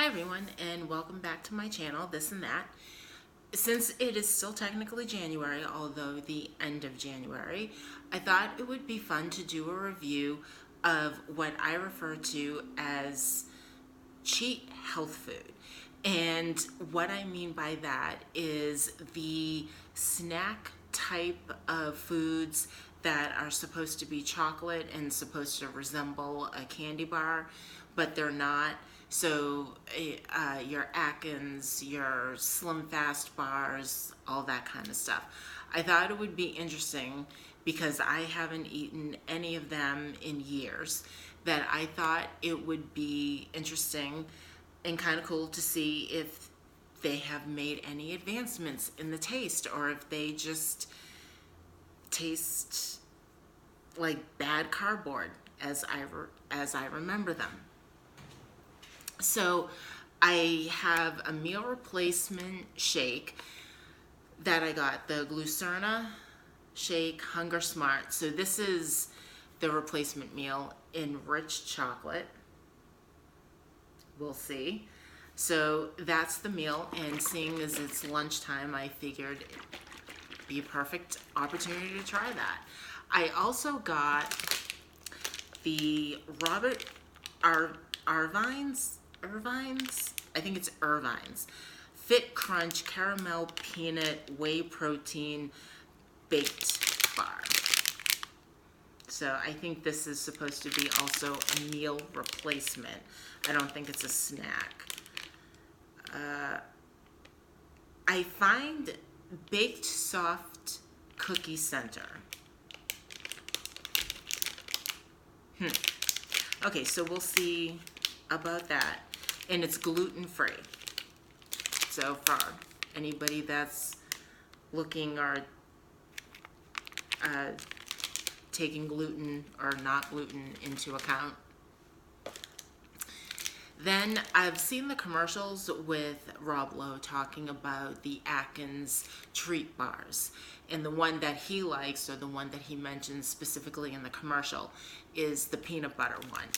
Hi everyone, and welcome back to my channel, This and That. Since it is still technically January, although the end of January, I thought it would be fun to do a review of what I refer to as cheat health food. And what I mean by that is the snack type of foods that are supposed to be chocolate and supposed to resemble a candy bar, but they're not. So your Atkins, your Slim Fast bars, all that kind of stuff. I thought it would be interesting because I haven't eaten any of them in years, that I thought it would be interesting and kind of cool to see if they have made any advancements in the taste, or if they just taste like bad cardboard as I remember them. So I have a meal replacement shake that I got, the Glucerna shake HungerSmart. So this is the replacement meal, enriched chocolate. We'll see. So that's the meal, and seeing as it's lunchtime, I figured it'd be a perfect opportunity to try that. I also got the Irvine's, I think it's Irvine's, Fit Crunch Caramel Peanut Whey Protein Baked Bar. So I think this is supposed to be also a meal replacement. I don't think it's a snack. I find Baked Soft Cookie Center. Okay, so we'll see about that. And it's gluten-free. So for anybody that's looking or taking gluten or not gluten into account. Then I've seen the commercials with Rob Lowe talking about the Atkins treat bars. And the one that he likes, or the one that he mentions specifically in the commercial, is the peanut butter one.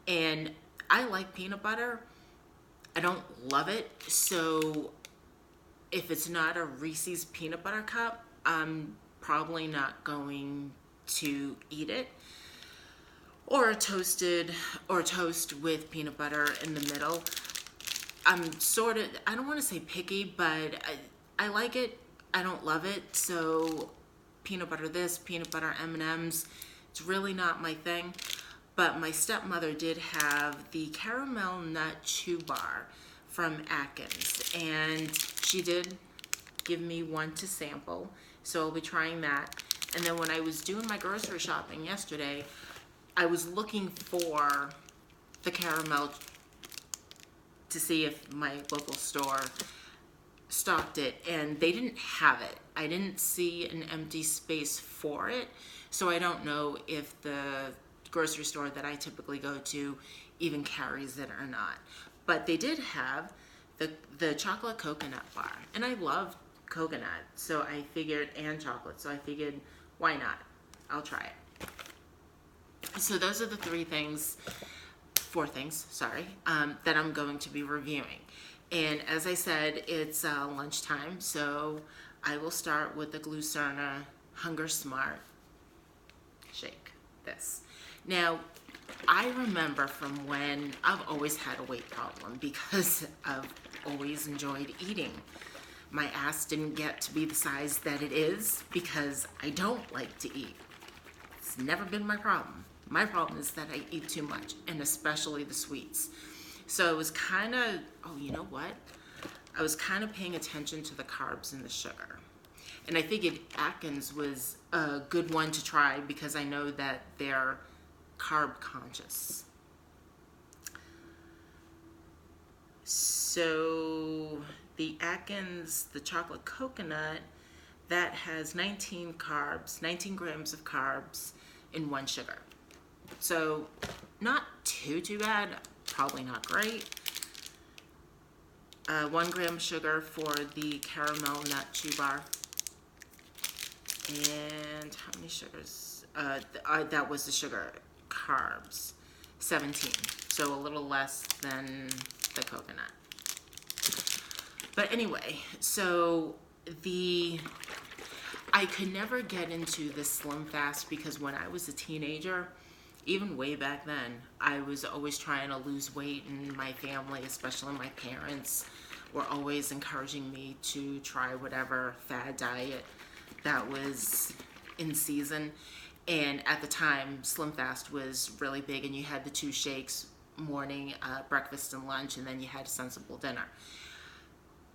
And I like peanut butter. I don't love it. So if it's not a Reese's peanut butter cup, I'm probably not going to eat it. Or a toast with peanut butter in the middle. I'm sort of, I don't want to say picky, but I like it. I don't love it. So peanut butter this, peanut butter M&Ms, it's really not my thing. But my stepmother did have the caramel nut chew bar from Atkins, and she did give me one to sample. So I'll be trying that. And then when I was doing my grocery shopping yesterday, I was looking for the caramel to see if my local store stocked it, and they didn't have it. I didn't see an empty space for it, so I don't know if the grocery store that I typically go to even carries it or not. But they did have the chocolate coconut bar, and I love coconut, so I figured, and chocolate, so I figured, why not? I'll try it. So those are the four things, that I'm going to be reviewing. And as I said, it's lunchtime, so I will start with the Glucerna HungerSmart shake, this. Now, I remember from when I've always had a weight problem because I've always enjoyed eating. My ass didn't get to be the size that it is because I don't like to eat. It's never been my problem. My problem is that I eat too much, and especially the sweets. So I was kind of, I was kind of paying attention to the carbs and the sugar. And I figured Atkins was a good one to try because I know that they're carb conscious. So the Atkins, the chocolate coconut, that has 19 grams of carbs in 1 sugar. So not too bad, probably not great. 1 gram of sugar for the caramel nut chew bar. And how many sugars? That was the sugar. Carbs, 17. So a little less than the coconut. But anyway, so I could never get into the Slim Fast because when I was a teenager, even way back then, I was always trying to lose weight, and my family, especially my parents, were always encouraging me to try whatever fad diet that was in season. And at the time, Slim Fast was really big, and you had the 2 shakes, morning, breakfast, and lunch, and then you had a sensible dinner.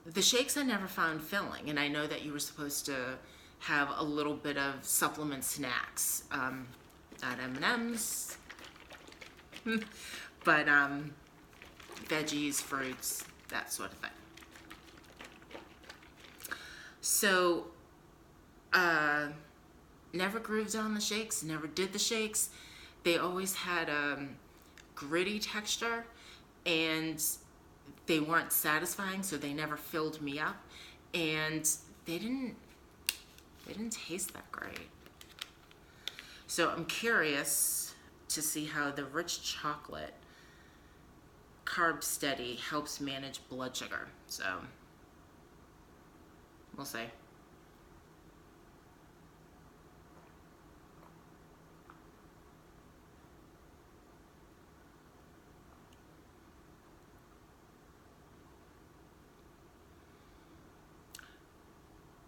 The shakes I never found filling, and I know that you were supposed to have a little bit of supplement snacks, not M&Ms, but veggies, fruits, that sort of thing. So, never grooved on the shakes, never did the shakes. They always had a gritty texture, and they weren't satisfying, so they never filled me up, and they didn't taste that great. So I'm curious to see how the rich chocolate, carb steady, helps manage blood sugar. So we'll see.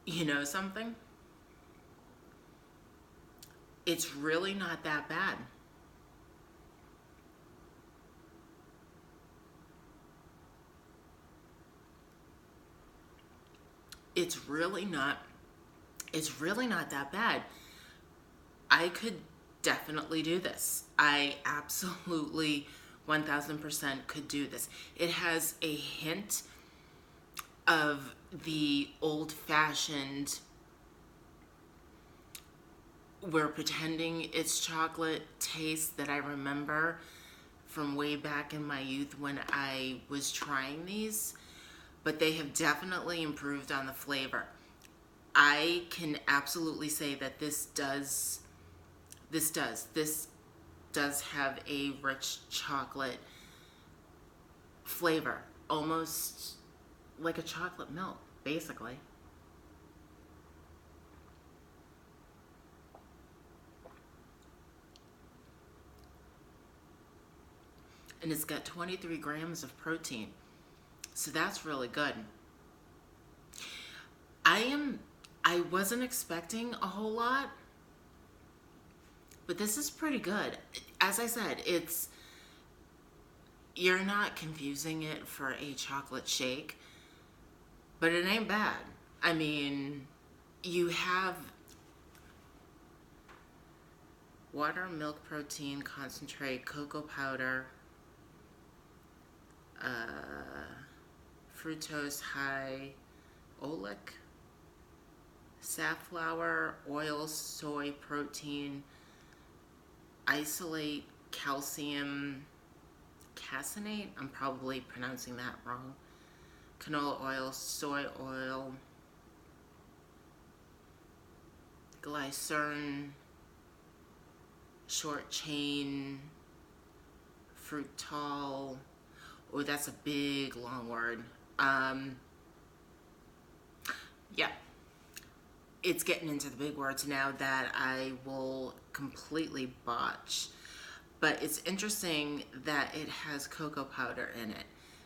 You know something? It's really not that bad. It's really not that bad. I could definitely do this. I absolutely 1000% could do this. It has a hint of the old-fashioned, we're pretending it's chocolate taste that I remember from way back in my youth when I was trying these, but they have definitely improved on the flavor. I can absolutely say that this does have a rich chocolate flavor, almost like a chocolate milk, basically. And it's got 23 grams of protein, so that's really good. I wasn't expecting a whole lot, but this is pretty good. As I said, you're not confusing it for a chocolate shake, but it ain't bad. I mean, you have water, milk, protein, concentrate, cocoa powder, fructose high oleic, safflower, oil, soy protein, isolate, calcium caseinate, I'm probably pronouncing that wrong, canola oil, soy oil, glycerin, short chain, fructol. Oh, that's a big long word. Yeah, it's getting into the big words now that I will completely botch. But it's interesting that it has cocoa powder in it.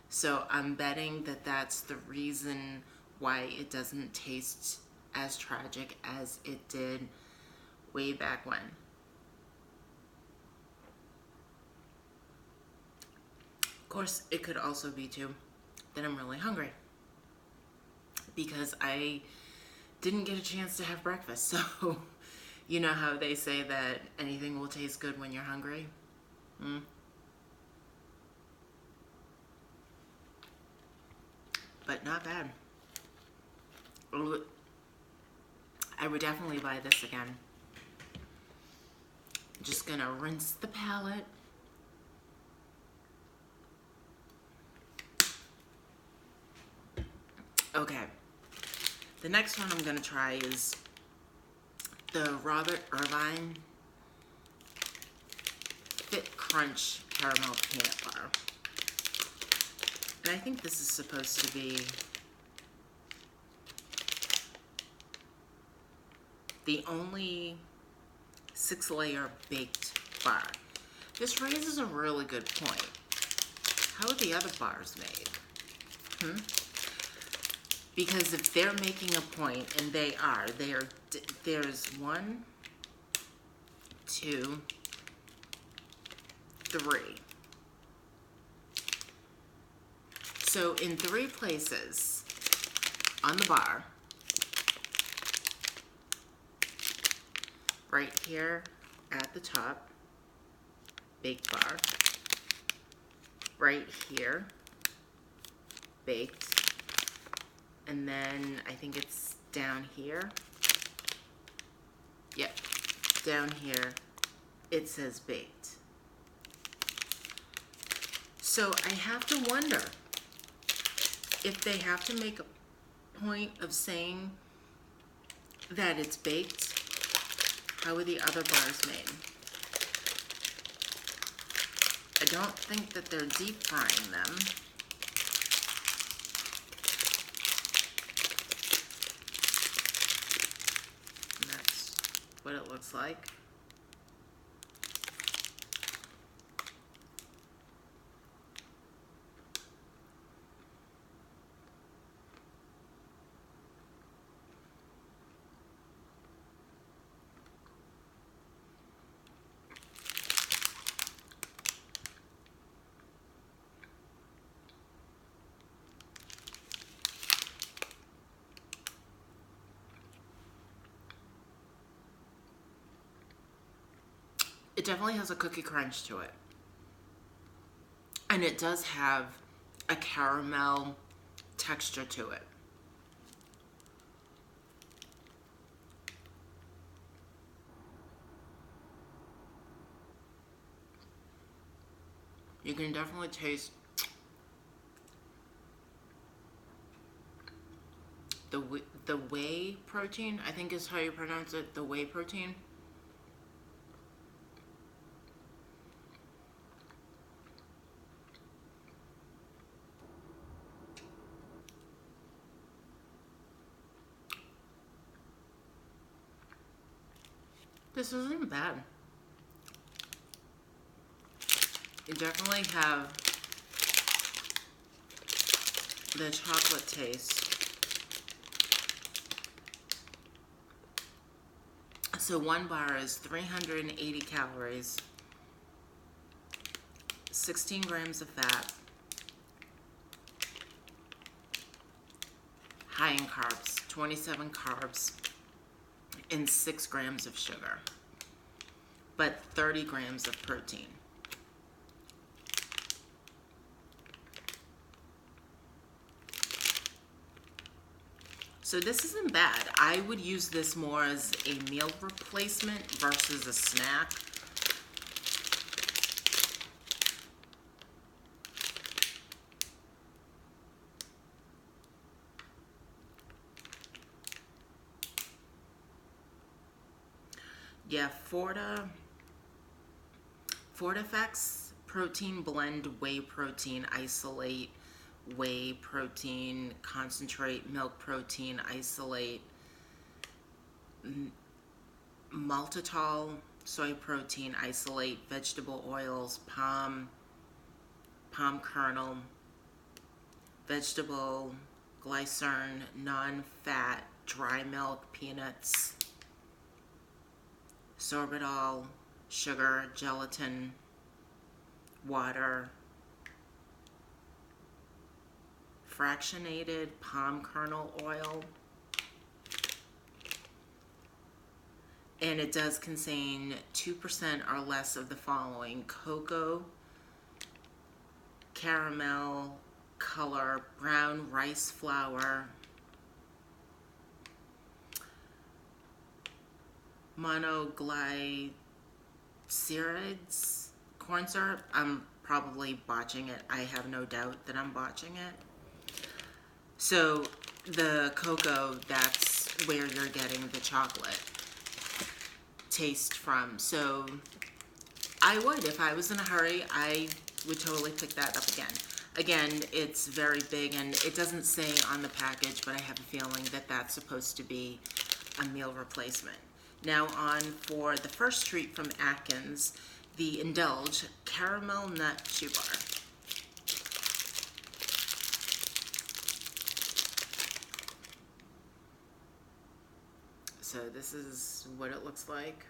So I'm betting that that's the reason why it doesn't taste as tragic as it did way back when. Of course, it could also be too that I'm really hungry because I didn't get a chance to have breakfast. So you know how they say that anything will taste good when you're hungry? But not bad. I would definitely buy this again. Just gonna rinse the palate. Okay, the next one I'm gonna try is the Robert Irvine Fit Crunch Caramel Peanut Bar. And I think this is supposed to be the only 6-layer baked bar. This raises a really good point. How are the other bars made? Because if they're making a point, and they are, there's 1, 2, 3. So in 3 places on the bar, right here at the top, baked bar, right here, baked, and then I think it's down here. Yep, down here it says baked. So I have to wonder if they have to make a point of saying that it's baked. How are the other bars made? I don't think that they're deep frying them. And that's what it looks like. It definitely has a cookie crunch to it. And it does have a caramel texture to it. You can definitely taste the whey protein, I think is how you pronounce it, the whey protein. This isn't bad. You definitely have the chocolate taste. So 1 bar is 380 calories, 16 grams of fat, high in carbs, 27 carbs, and 6 grams of sugar, but 30 grams of protein. So this isn't bad. I would use this more as a meal replacement versus a snack. Yeah, FortiFX protein blend, whey protein isolate, whey protein concentrate, milk protein isolate, maltitol soy protein isolate, vegetable oils, palm kernel, vegetable glycern, non-fat, dry milk, peanuts, sorbitol, sugar, gelatin, water, fractionated palm kernel oil, and it does contain 2% or less of the following: cocoa, caramel color, brown rice flour, monoglycerides, corn syrup. I'm probably botching it. I have no doubt that I'm botching it. So the cocoa, that's where you're getting the chocolate taste from. So I would, if I was in a hurry, I would totally pick that up again. Again, it's very big, and it doesn't say on the package, but I have a feeling that that's supposed to be a meal replacement. Now on for the first treat from Atkins, the Indulge Caramel Nut Chew Bar. So this is what it looks like.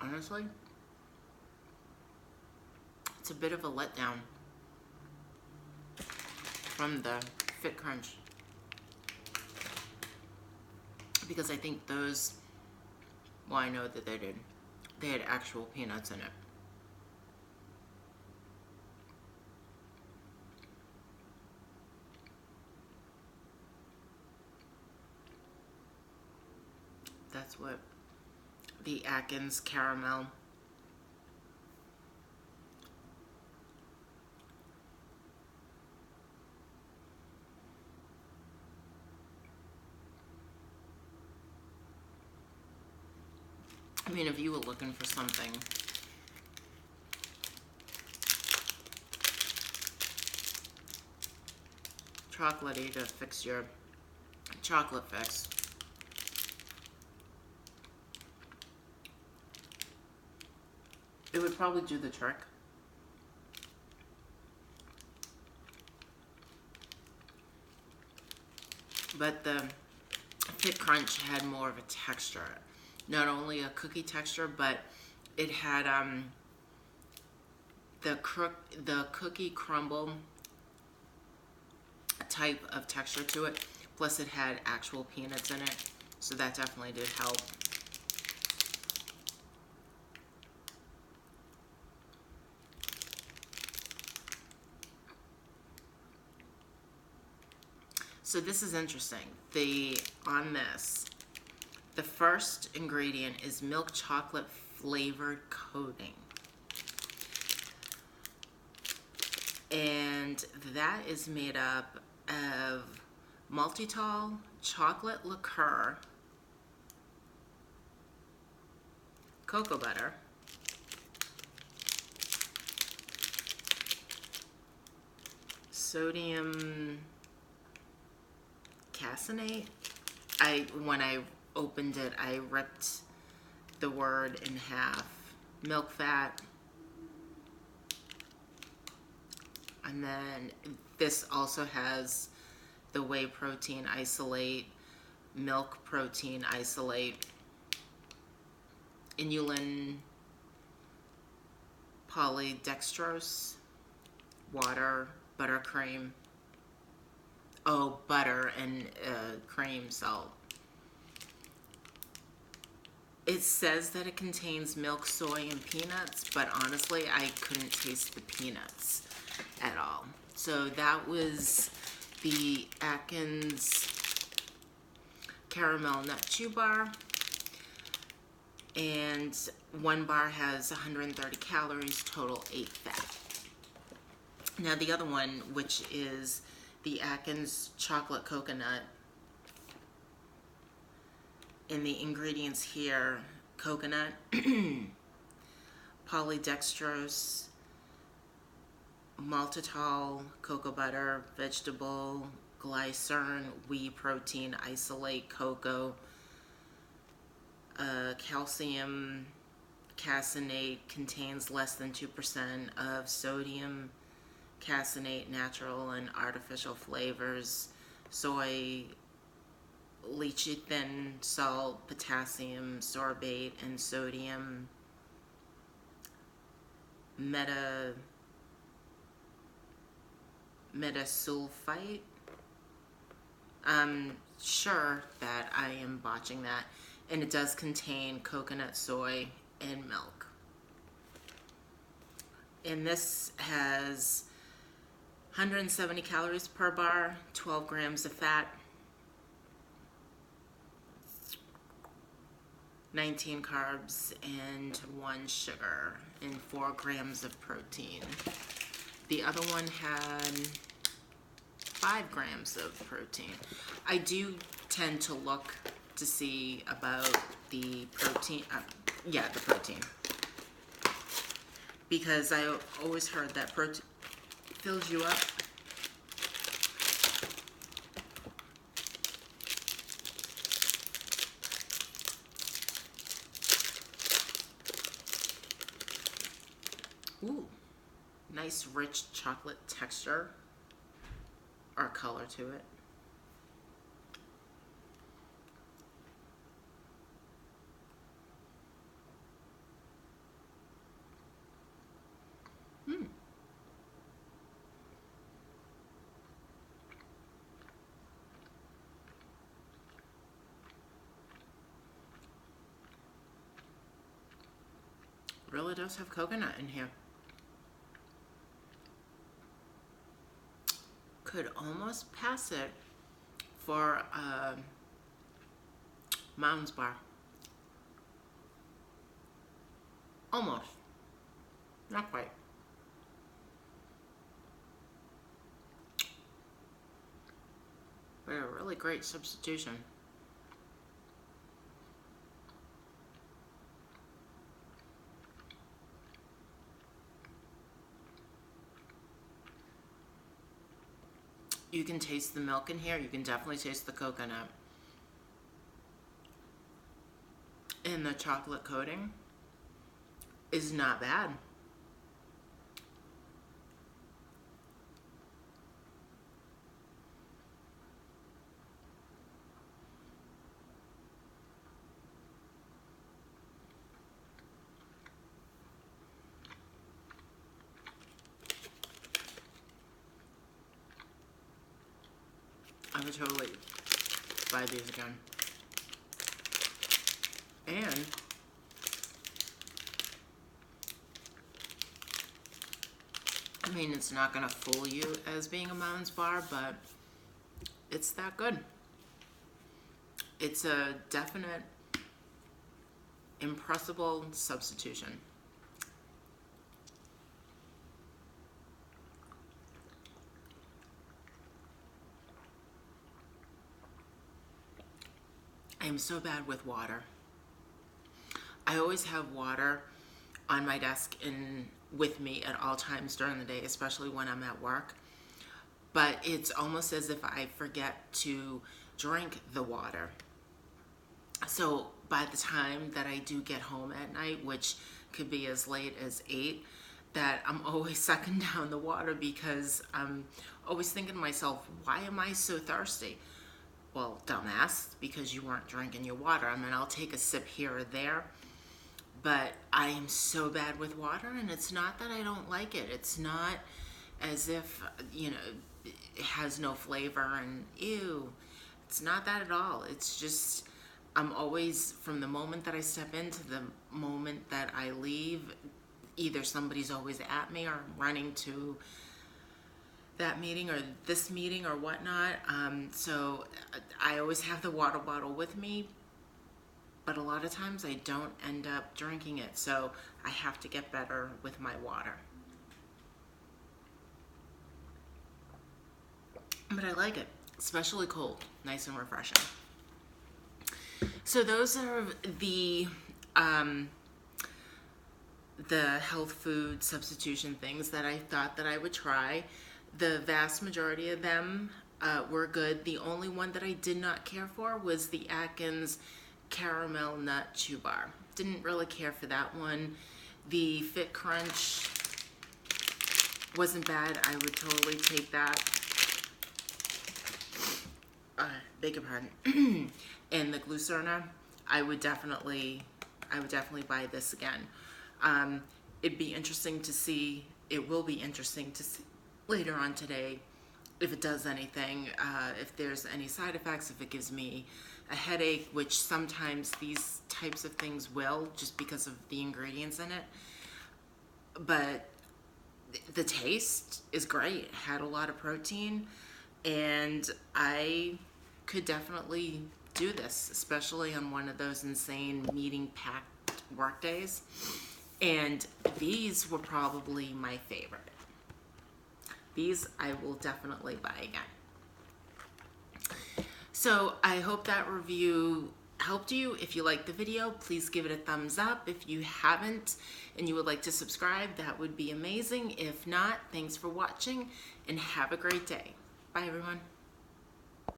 Honestly, it's a bit of a letdown from the Fit Crunch, because I think those, well, I know that they did. They had actual peanuts in it. That's what the Atkins caramel. I mean, if you were looking for something chocolatey to fix your chocolate fix, it would probably do the trick. But the Fit Crunch had more of a texture. Not only a cookie texture, but it had the cookie crumble type of texture to it. Plus it had actual peanuts in it. So that definitely did help. So this is interesting. On this, the first ingredient is milk chocolate flavored coating. And that is made up of maltitol, chocolate liqueur, cocoa butter, sodium caseinate. When I opened it, I ripped the word in half. Milk fat. And then this also has the whey protein isolate, milk protein isolate, inulin polydextrose, water, buttercream. Oh, butter and cream, salt. It says that it contains milk, soy, and peanuts, but honestly, I couldn't taste the peanuts at all. So that was the Atkins Caramel Nut Chew Bar. And one bar has 130 calories, total 8 fat. Now the other one, which is the Atkins Chocolate Coconut, and the ingredients here: coconut, polydextrose, maltitol, cocoa butter, vegetable glycerin, whey protein isolate, cocoa, calcium caseinate, contains less than 2% of sodium caseinate, natural and artificial flavors, soy, lecithin, salt, potassium sorbate, and sodium metasulfite. I'm sure that I am botching that. And it does contain coconut, soy, and milk. And this has 170 calories per bar, 12 grams of fat. 19 carbs and 1 sugar and 4 grams of protein. The other one had 5 grams of protein. I do tend to look to see about the protein, the protein. Because I always heard that protein fills you up. Ooh, nice rich chocolate texture or color to it. Really does have coconut in here. Could almost pass it for a Mounds bar. Almost. Not quite. But a really great substitution. You can taste the milk in here. You can definitely taste the coconut. And the chocolate coating is not bad. I would totally buy these again. And I mean, it's not gonna fool you as being a Mounds bar, but it's that good. It's a definite impressible substitution. I am so bad with water. I always have water on my desk and with me at all times during the day, especially when I'm at work. But it's almost as if I forget to drink the water. So by the time that I do get home at night, which could be as late as 8, that I'm always sucking down the water because I'm always thinking to myself, why am I so thirsty? Well, dumbass, because you weren't drinking your water. I mean, I'll take a sip here or there, but I am so bad with water, and it's not that I don't like it. It's not as if, it has no flavor and ew. It's not that at all. It's just, I'm always, from the moment that I step in to the moment that I leave, either somebody's always at me or I'm running to that meeting or this meeting or whatnot. So I always have the water bottle with me, but a lot of times I don't end up drinking it. So I have to get better with my water. But I like it, especially cold, nice and refreshing. So those are the health food substitution things that I thought that I would try. The vast majority of them were good. The only one that I did not care for was the Atkins caramel nut chew bar. Didn't really care for that one. The Fit Crunch wasn't bad. I would totally take that. Beg your pardon. And the Glucerna, I would definitely buy this again. It'd be interesting to see. It will be interesting to see later on today if it does anything, if there's any side effects, if it gives me a headache, which sometimes these types of things will, just because of the ingredients in it. But the taste is great. It had a lot of protein, and I could definitely do this, especially on one of those insane meeting-packed work days. And these were probably my favorite. These I will definitely buy again. So I hope that review helped you. If you liked the video, please give it a thumbs up. If you haven't and you would like to subscribe, that would be amazing. If not, thanks for watching and have a great day. Bye everyone.